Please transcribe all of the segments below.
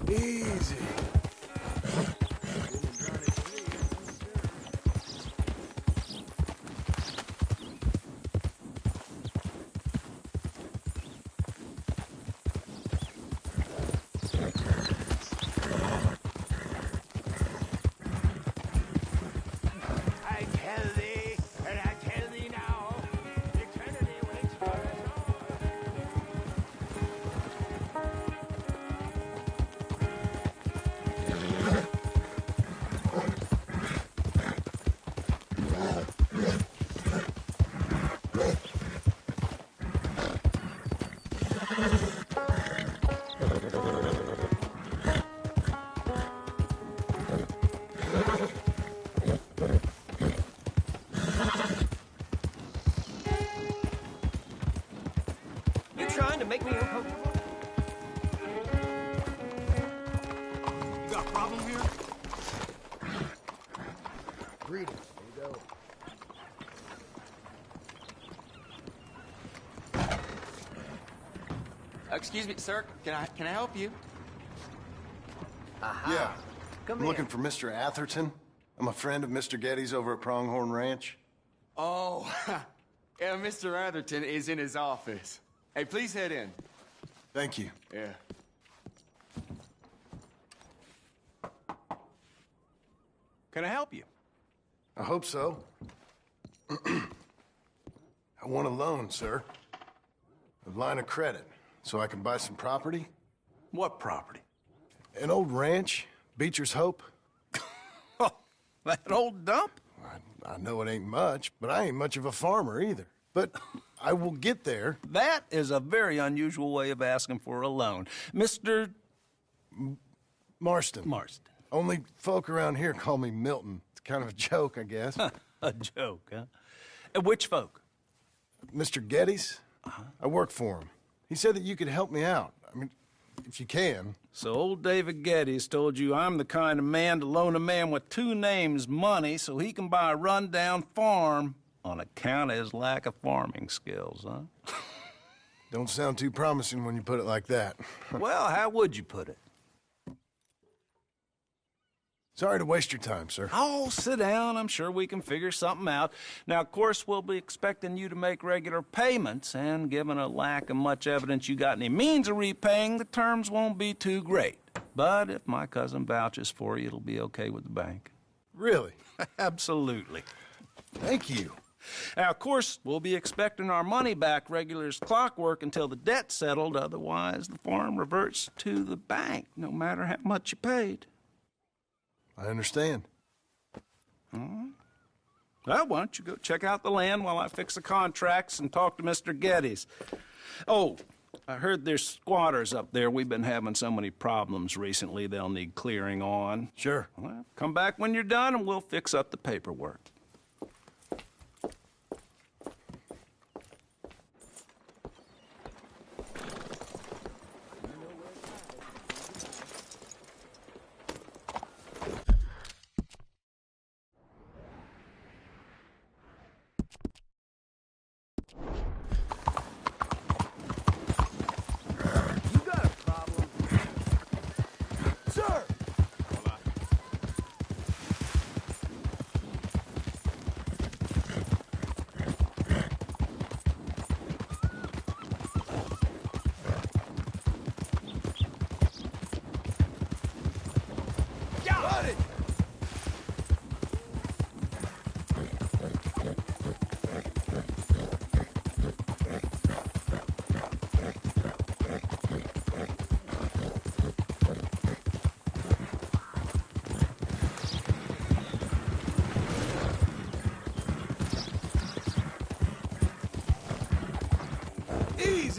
Easy. I tell thee, and I tell thee now, eternity waits for us all. You trying to make me uncomfortable? You got a problem here? Greetings. Here you go. Excuse me, sir. Can I help you? Yeah. Come I'm looking for Mr. Atherton. I'm a friend of Mr. Getty's over at Pronghorn Ranch. Oh, yeah, Mr. Atherton is in his office. Hey, please head in. Thank you. Yeah. Can I help you? I hope so. I want a loan, sir. A line of credit, so I can buy some property. What property? An old ranch, Beecher's Hope. Oh, that old dump? I know it ain't much, but I ain't much of a farmer either. But I will get there. That is a very unusual way of asking for a loan. Mr. Marston. Marston. Only folk around here call me Milton. It's kind of a joke, I guess. A joke, huh? Which folk? Mr. Getty's? I work for him. He said that you could help me out. I mean, if you can. So old David Geddes told you I'm the kind of man to loan a man with two names money so he can buy a rundown farm on account of his lack of farming skills, huh? Don't sound too promising when you put it like that. Well, how would you put it? Sorry to waste your time, sir. Oh, sit down. I'm sure we can figure something out. Now, of course, we'll be expecting you to make regular payments, and given a lack of much evidence you got any means of repaying, the terms won't be too great. But if my cousin vouches for you, it'll be okay with the bank. Really? Absolutely. Thank you. Now, of course, we'll be expecting our money back regular as clockwork until the debt's settled. Otherwise, the farm reverts to the bank, no matter how much you paid. I understand. Well, why don't you go check out the land while I fix the contracts and talk to Mr. Geddes. Oh, I heard there's squatters up there. We've been having so many problems recently, they'll need clearing on. Sure. Well, come back when you're done and we'll fix up the paperwork.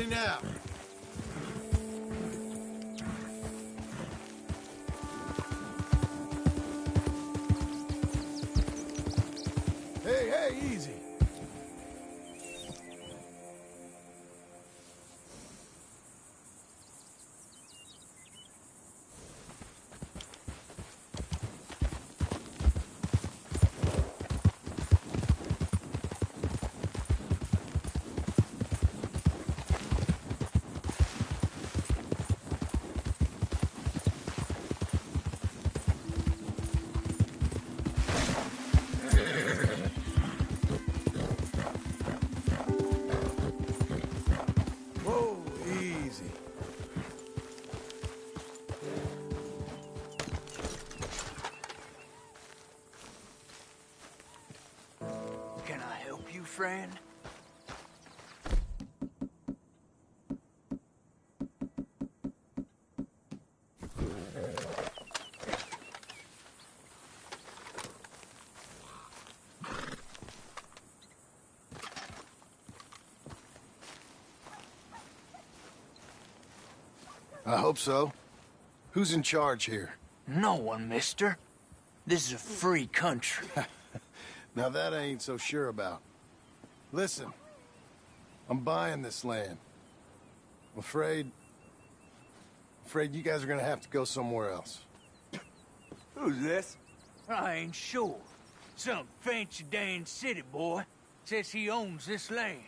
Easy now. Hey, easy. Whoa, easy. Can I help you, friend? I hope so. Who's in charge here? No one, mister. This is a free country. Now that I ain't so sure about. Listen, I'm buying this land. I'm afraid you guys are gonna have to go somewhere else. Who's this? I ain't sure. Some fancy Dan city boy says he owns this land.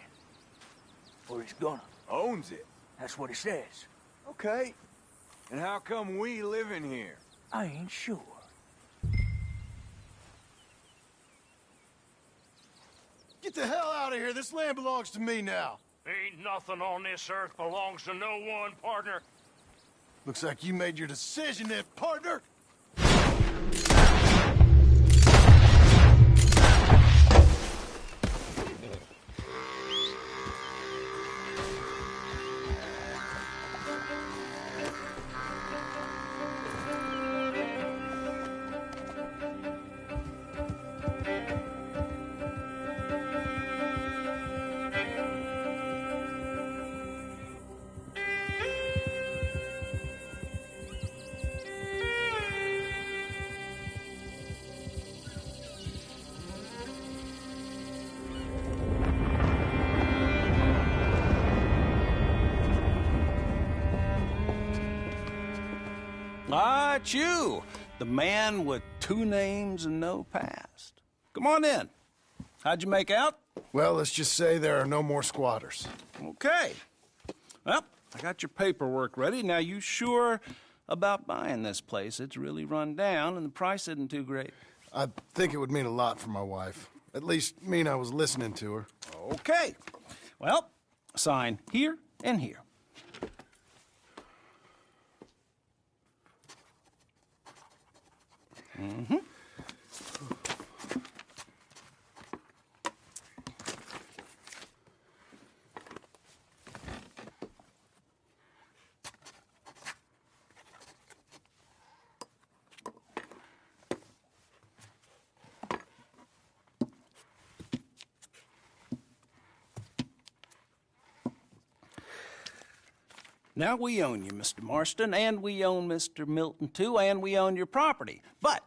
Or he's gonna. Owns it. That's what he says. Okay. And how come we living here? I ain't sure. Get the hell out of here. This land belongs to me now. Ain't nothing on this earth belongs to no one, partner. Looks like you made your decision then, partner. Ah, it's you, the man with two names and no past. Come on in. How'd you make out? Well, let's just say there are no more squatters. Okay. Well, I got your paperwork ready. Now, you sure about buying this place? It's really run down, and the price isn't too great. I think it would mean a lot for my wife. At least mean I was listening to her. Okay. Well, sign here and here. Mm-hmm. Now, we own you, Mr. Marston, and we own Mr. Milton, too, and we own your property. But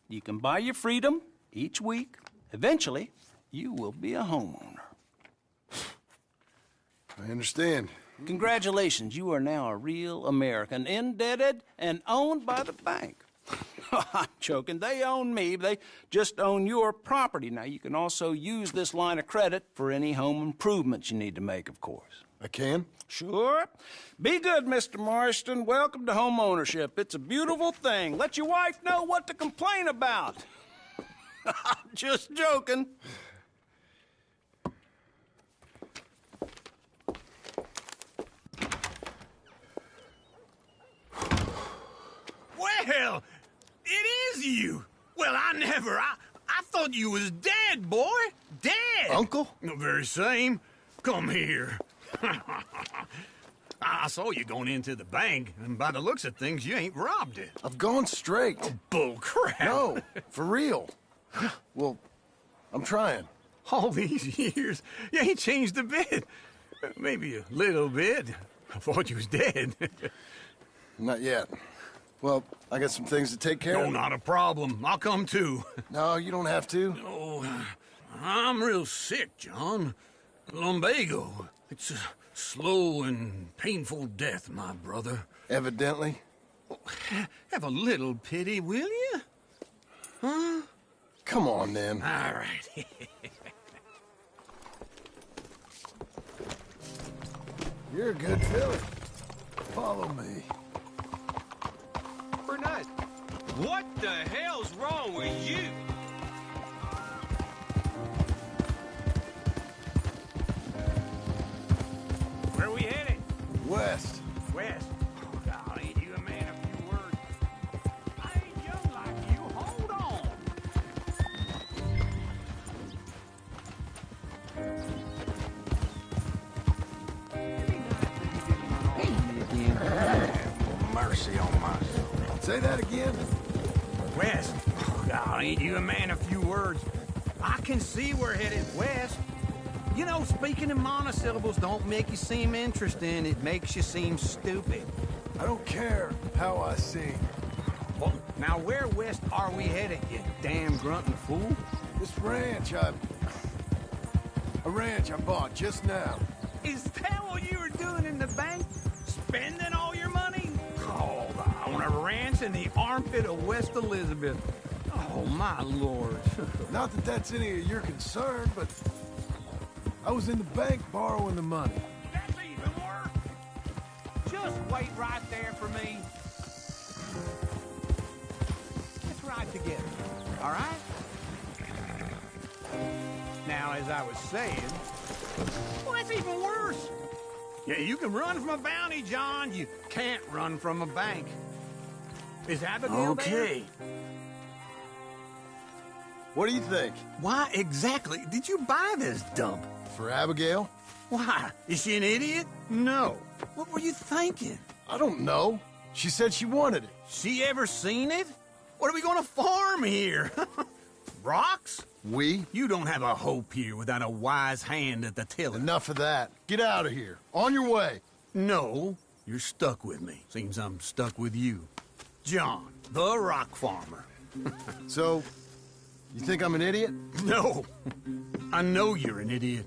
you can buy your freedom each week. Eventually, you will be a homeowner. I understand. Congratulations, you are now a real American, indebted and owned by the bank. I'm joking. They own me. They just own your property. Now, you can also use this line of credit for any home improvements you need to make, of course. I can? Sure. Be good, Mr. Marston. Welcome to home ownership. It's a beautiful thing. Let your wife know what to complain about. Just joking. Well, it is you. Well, I thought you was dead, boy. Dead. Uncle? The very same. Come here. I saw you going into the bank, and by the looks of things, you ain't robbed it. I've gone straight. Bull crap. No, for real. Well, I'm trying. All these years, you ain't changed a bit. Maybe a little bit. I thought you was dead. Not yet. Well, I got some things to take care No, of. not a problem. I'll come too. No, you don't have to. Oh, I'm real sick, John. Lumbago. It's a slow and painful death, my brother. Evidently. Have a little pity, will you? Huh? Come on, then. All right. You're a good fella. Follow me. Bernard, what the hell's wrong with you? Where are we headed? West. West. Oh, ain't you a man of few words? I ain't young like you. Hold on. Mercy on my soul. Say that again. West. Oh, ain't you a man of few words? I can see we're headed west. You know, speaking in monosyllables don't make you seem interesting. It makes you seem stupid. I don't care how I sing. Well, now where west are we headed, you damn grunting fool? This ranch I bought just now. Is that what you were doing in the bank? Spending all your money? Oh, on a ranch in the armpit of West Elizabeth. Oh, my lord. Not that that's any of your concern, but I was in the bank borrowing the money. That's even worse. Just wait right there for me. Let's ride together, all right? Now, as I was saying, well, that's even worse. Yeah, you can run from a bounty, John. You can't run from a bank. Is Abigail there? What do you think? Why exactly did you buy this dump? For Abigail? Why? Is she an idiot? No. What were you thinking? I don't know. She said she wanted it. She ever seen it? What are we gonna farm here? Rocks? We? You don't have a hope here without a wise hand at the tiller. Enough of that. Get out of here. On your way. No, you're stuck with me. Seems I'm stuck with you. John, the rock farmer. So, you think I'm an idiot? No, I know you're an idiot.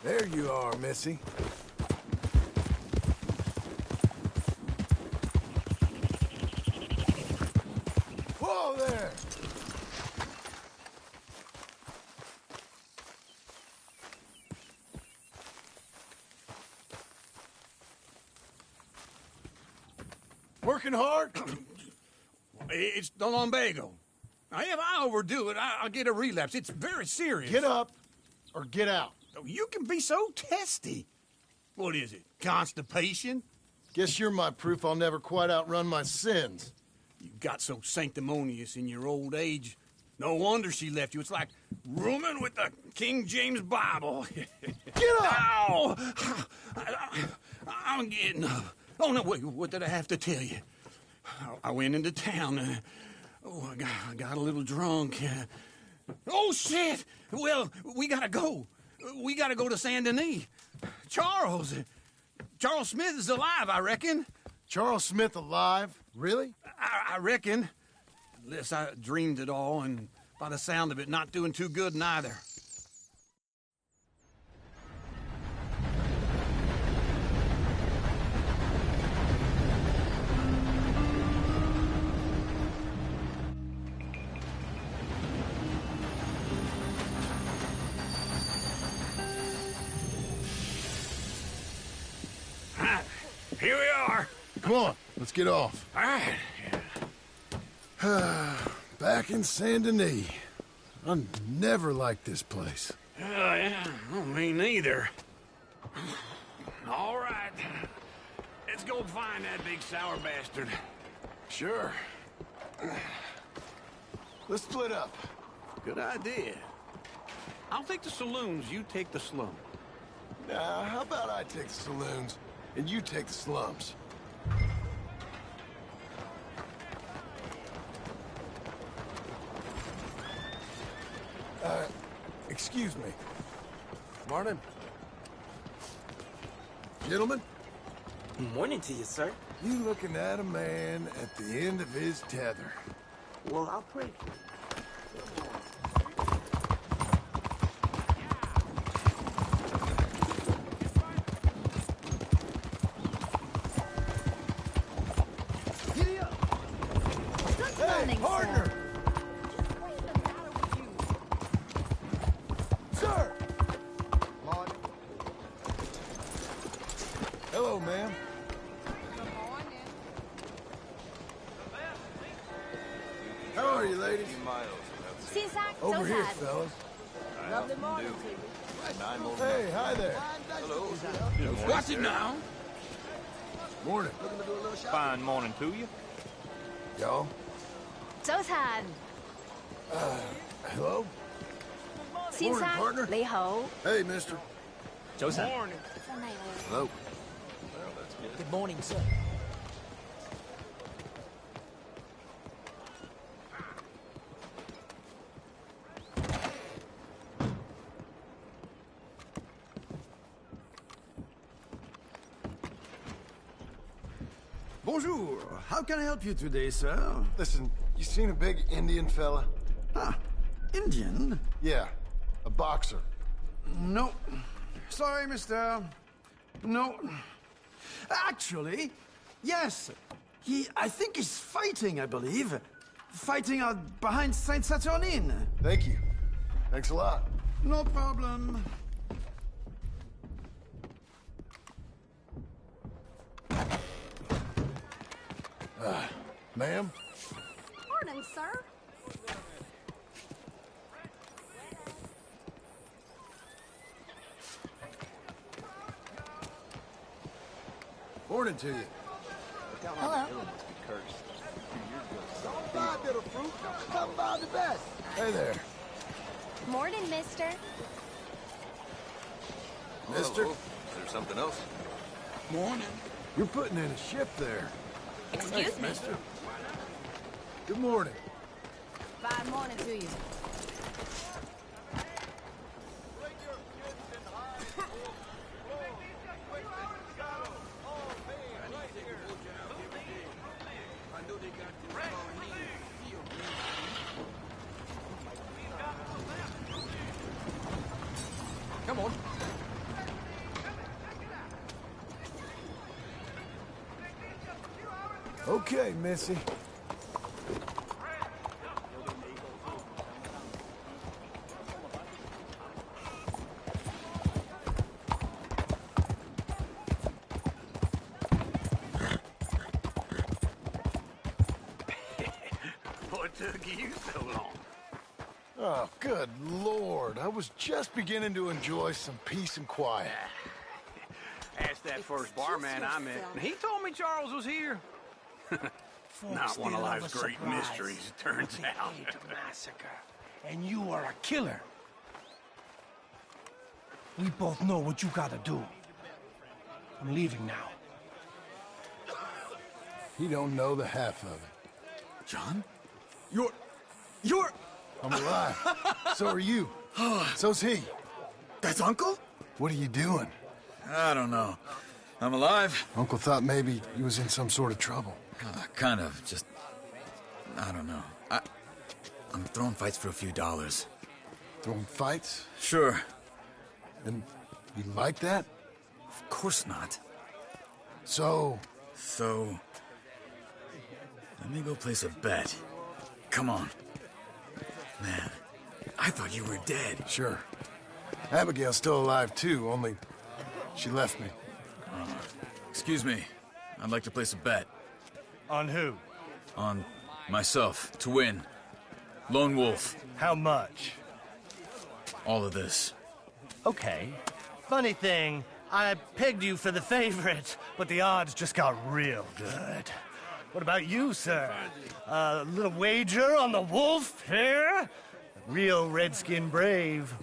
There you are, Missy. Whoa there! Working hard? It's the lumbago. Now, if I overdo it, I'll get a relapse. It's very serious. Get up or get out. You can be so testy. What is it? Constipation? Guess you're my proof I'll never quite outrun my sins. You got so sanctimonious in your old age. No wonder she left you. It's like rooming with the King James Bible. Get up! Ow! I'm getting up. Oh, no, wait, what did I have to tell you? I went into town. I got a little drunk. Oh, shit! Well, we gotta go. We gotta go to Saint Denis. Charles Smith is alive, I reckon. Charles Smith alive? Really? I reckon. Unless I dreamed it all, and by the sound of it, not doing too good neither. Here we are. Come on, let's get off. All right. Back in Saint Denis. I never liked this place. Yeah, well, me neither. All right. Let's go find that big sour bastard. Sure. Let's split up. Good idea. I'll take the saloons, you take the slum. Now, how about I take the saloons and you take the slums? Excuse me. Morning. Gentlemen, Morning to you, sir. you looking at a man at the end of his tether. Well, I'll pray for you. Giddy up! Good morning, partner! sir. Sir! Morning. Hello, ma'am. How are you, ladies? Since I Over here, fellas. Lovely morning to you. Hey, hi there. What's it now? Morning. Fine morning to you. Y'all. 早晨， Hello? 先生 partner. 你好。 Hey, mister. Morning. Hello. Good morning, sir. Bonjour. How can I help you today, sir? Listen, you seen a big Indian fella? Ah, Indian? Yeah, a boxer. No. Sorry, mister. No. Actually, yes. I think he's fighting, I believe. Fighting out behind Saint Saturnine. Thank you. Thanks a lot. No problem. Ma'am? Morning, sir. Morning to you. Hello. Hey there. Morning, mister. Mister? Is there something else? Morning. You're putting in a ship there. Excuse me. Mister. Good morning. Fine morning to you. Come on. Okay, Missy. What took you so long? Oh, good Lord. I was just beginning to enjoy some peace and quiet. Asked that first barman I met, and he told me Charles was here. Not one of life's great mysteries, it turns out. Massacre, and you are a killer. We both know what you gotta do. I'm leaving now. He don't know the half of it. John? You're... I'm alive. So are you. So's he. That's Uncle? What are you doing? I don't know. I'm alive. Uncle thought maybe he was in some sort of trouble. Kind of, just... I don't know. I'm throwing fights for a few dollars. Throwing fights? Sure. And you like that? Of course not. So, let me go place a bet. Come on. Man, I thought you were dead. sure. Abigail's still alive too, only she left me. Excuse me. I'd like to place a bet. On who? On myself, to win. Lone Wolf. How much? All of this. Okay. Funny thing, I pegged you for the favorite, but the odds just got real good. What about you, sir? A little wager on the wolf here? Real redskin brave.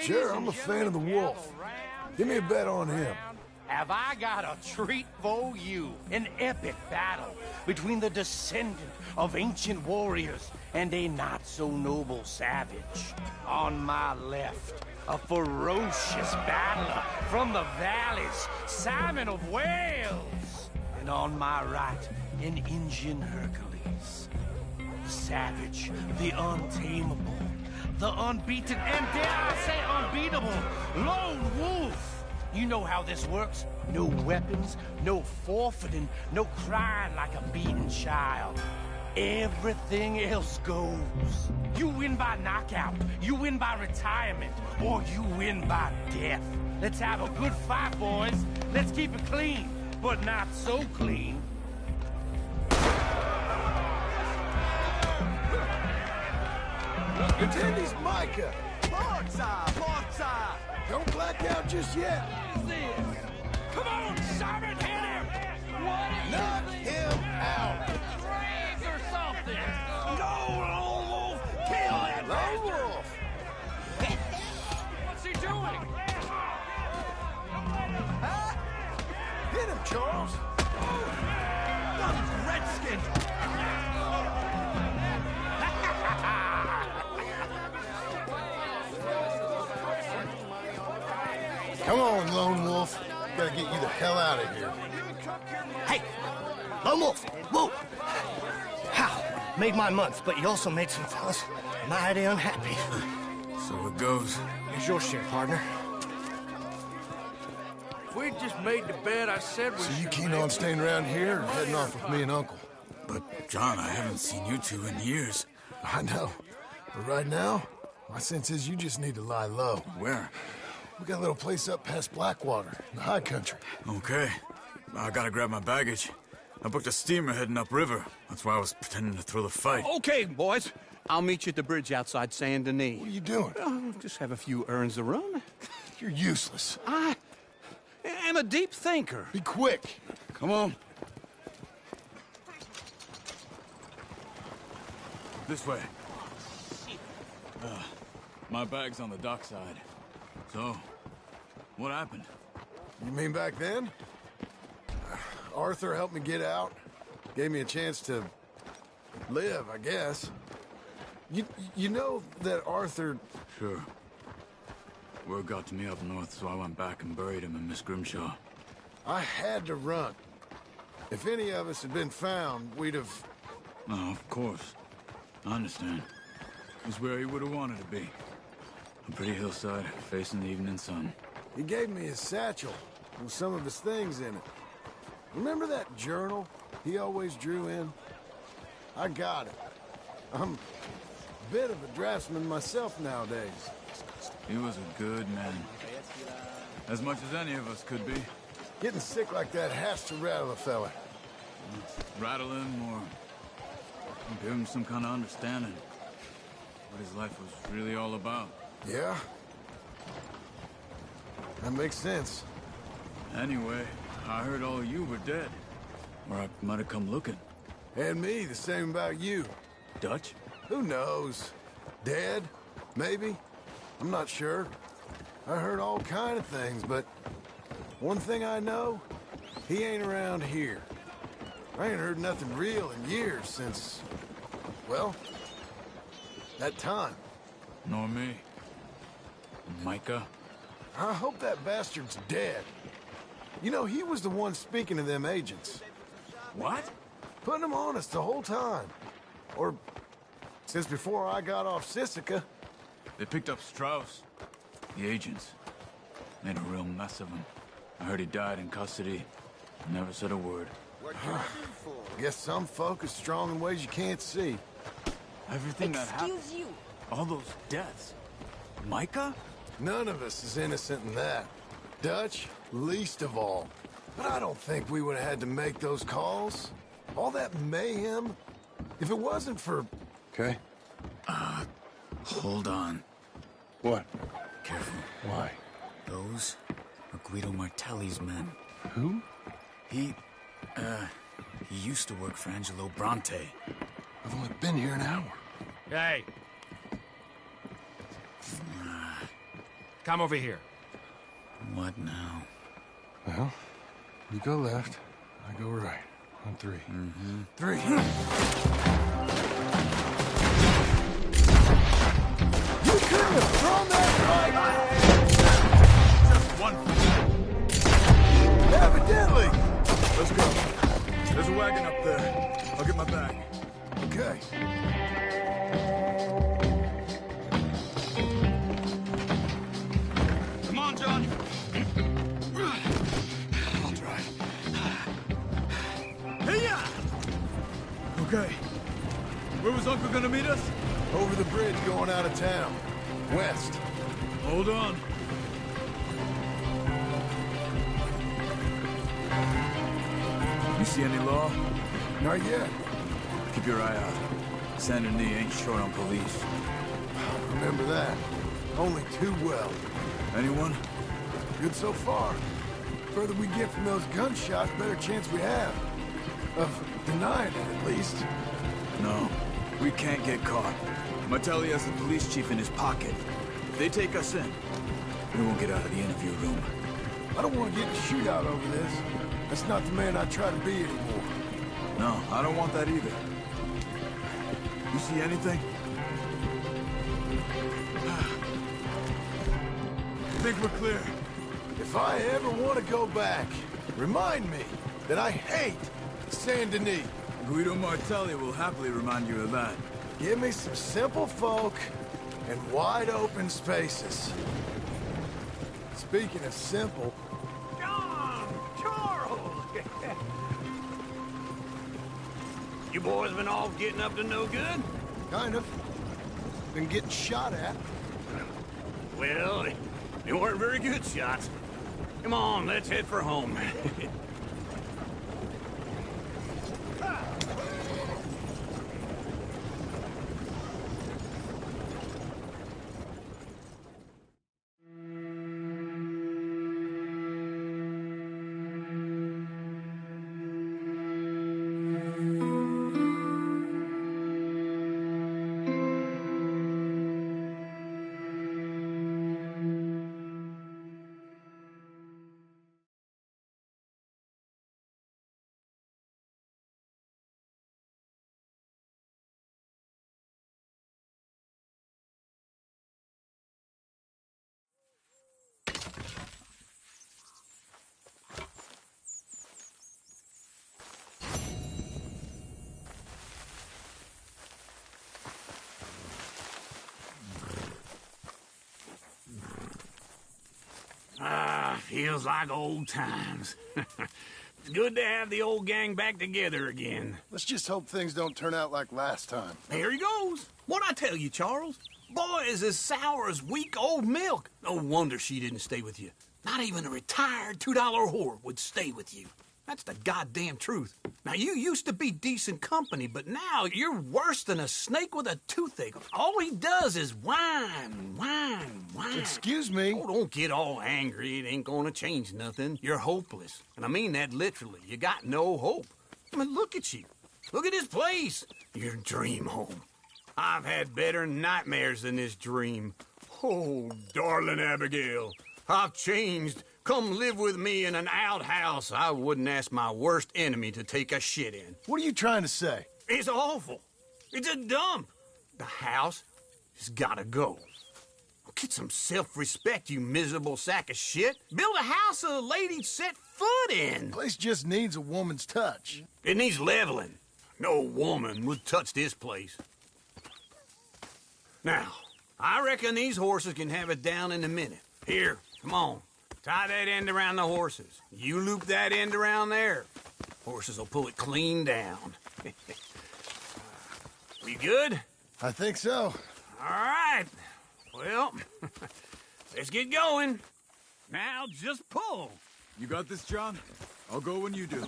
Sure, I'm a fan of the wolf. Give me a bet on him. Have I got a treat for you? An epic battle between the descendant of ancient warriors and a not-so-noble savage. On my left, a ferocious battler from the valleys, Simon of Wales. And on my right, an Indian Hercules. The savage, the untamable, the unbeaten, and dare I say unbeatable, Lone Wolf. You know how this works. No weapons, no forfeiting, no crying like a beaten child. Everything else goes. You win by knockout, you win by retirement, or you win by death. Let's have a good fight, boys. Let's keep it clean, but not so clean. Pretendi's Micah! Forza! Forza! Don't black out just yet! Come on, Simon, hit him! Knock him out! Drink or something! No, Lone Wolf! Kill that Lone Wolf! What's he doing? Hit him, Charles! Redskin! Come on, Lone Wolf. Gotta get you the hell out of here. Hey! Lone Wolf! Whoa! How? Made my month, but you also made some fellas mighty unhappy. So it goes. Here's your share, partner. We just made the bet. I said we So you keen on staying around here or heading off with me and Uncle? But, John, I haven't seen you two in years. I know. But right now, my sense is you just need to lie low. Where? We got a little place up past Blackwater, in the high country. Okay. I gotta grab my baggage. I booked a steamer heading upriver. That's why I was pretending to throw the fight. Okay, boys. I'll meet you at the bridge outside Saint Denis. What are you doing? Just have a few errands to run. You're useless. I am a deep thinker. Be quick. Come on. This way. My bag's on the dockside. So, what happened? You mean back then? Arthur helped me get out. Gave me a chance to live, I guess. You know that Arthur... Sure. Word got to me up north, so I went back and buried him in Miss Grimshaw. I had to run. If any of us had been found, we'd have... No, of course. I understand. It was where he would have wanted to be. A pretty hillside, facing the evening sun. He gave me his satchel with some of his things in it. Remember that journal he always drew in? I got it. I'm a bit of a draftsman myself nowadays. He was a good man. As much as any of us could be. Getting sick like that has to rattle a fella. Rattle him or give him some kind of understanding. What his life was really all about. Yeah? That makes sense. Anyway, I heard all of you were dead. Or I might have come looking. And me, the same about you. Dutch? Who knows? Dead? Maybe? I'm not sure. I heard all kind of things, but one thing I know, he ain't around here. I ain't heard nothing real in years since, well, that time. Nor me. Micah? I hope that bastard's dead. You know, he was the one speaking to them agents. What? Putting them on us the whole time. Or since before I got off Sisika. They picked up Strauss. The agents. Made a real mess of him. I heard he died in custody. Never said a word. Guess some folk are strong in ways you can't see. Everything that happened. Excuse you. All those deaths. Micah? None of us is innocent in that. Dutch, least of all. But I don't think we would have had to make those calls. All that mayhem. If it wasn't for... Okay. Hold on. What? Careful. Why? Those are Guido Martelli's men. Who? He used to work for Angelo Bronte. I've only been here an hour. Hey. Come over here. What now? Well, you go left, I go right. On three. Mm-hmm. 3. You couldn't have thrown that right. Just one. Evidently. Let's go. There's a wagon up there. I'll get my bag. Okay. Come on, John. I'll drive. Hey-ya! Okay. Where was Uncle gonna meet us? Over the bridge going out of town. West. Hold on. You see any law? Not yet. Keep your eye out. Saint Denis ain't short on police. Remember that. Only too well. Anyone? Good so far. Further we get from those gunshots, better chance we have. Of denying it, at least. No. We can't get caught. Martelli has the police chief in his pocket. If they take us in, we won't get out of the interview room. I don't want to get in a shootout over this. That's not the man I try to be anymore. No, I don't want that either. You see anything? Think we're clear. If I ever want to go back, remind me that I hate Saint Denis. Guido Martelli will happily remind you of that. Give me some simple folk and wide open spaces. Speaking of simple... John! Charles! You boys been all getting up to no good? Kind of. Been getting shot at. Well, they weren't very good shots. Come on, let's head for home. Feels like old times. It's good to have the old gang back together again. Let's just hope things don't turn out like last time. Here he goes. What'd I tell you, Charles? Boy is as sour as weak old milk. No wonder she didn't stay with you. Not even a retired $2 whore would stay with you. That's the goddamn truth. Now, you used to be decent company, but now you're worse than a snake with a toothache. All he does is whine, whine, whine. Excuse me? Oh, don't get all angry. It ain't gonna change nothing. You're hopeless. And I mean that literally. You got no hope. I mean, look at you. Look at this place. Your dream home. I've had better nightmares than this dream. Oh, darling Abigail, I've changed. Come live with me in an outhouse I wouldn't ask my worst enemy to take a shit in. What are you trying to say? It's awful. It's a dump. The house has gotta go. Get some self-respect, you miserable sack of shit. Build a house a lady'd set foot in. Place just needs a woman's touch. It needs leveling. No woman would touch this place. Now, I reckon these horses can have it down in a minute. Here, come on. Tie that end around the horses. You loop that end around there. Horses will pull it clean down. We good? I think so. All right. Well, let's get going. Now, just pull. You got this, John? I'll go when you do.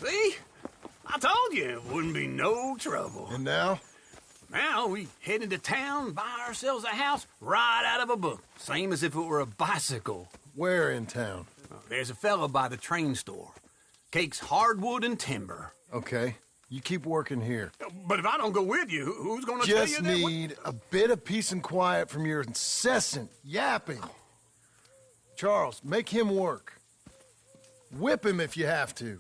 See? I told you it wouldn't be no trouble. And now? Now we head into town, buy ourselves a house right out of a book. Same as if it were a bicycle. Where in town? There's a fella by the train store. Cakes hardwood and timber. Okay. You keep working here. But if I don't go with you, who's gonna tell you Just that? need a bit of peace and quiet from your incessant yapping. Charles, make him work. Whip him if you have to.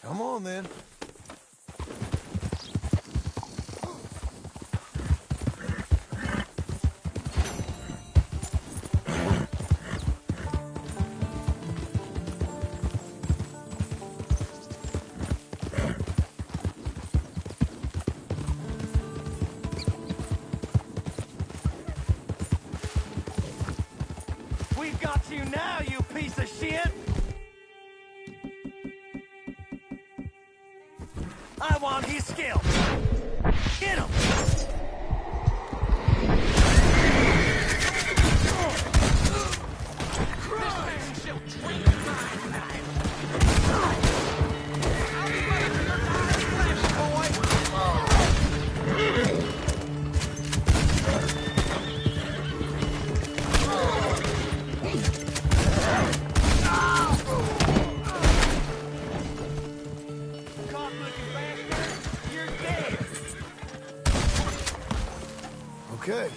Come on, then. We've got you now, you piece of shit! I want his skill! Get him! Okay.